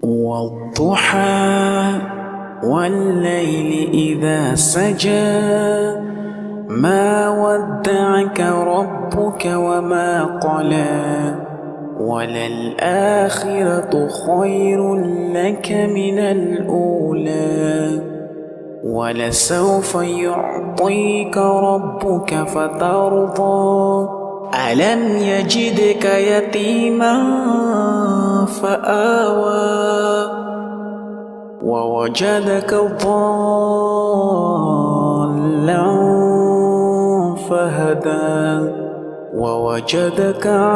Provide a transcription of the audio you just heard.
والضحى والليل إذا سجى ما ودعك ربك وما قلى وللآخرة خير لك من الأولى ولسوف يعطيك ربك فترضى ألم يجدك يتيما فآوى ووجدك ضالا فهدى ووجدك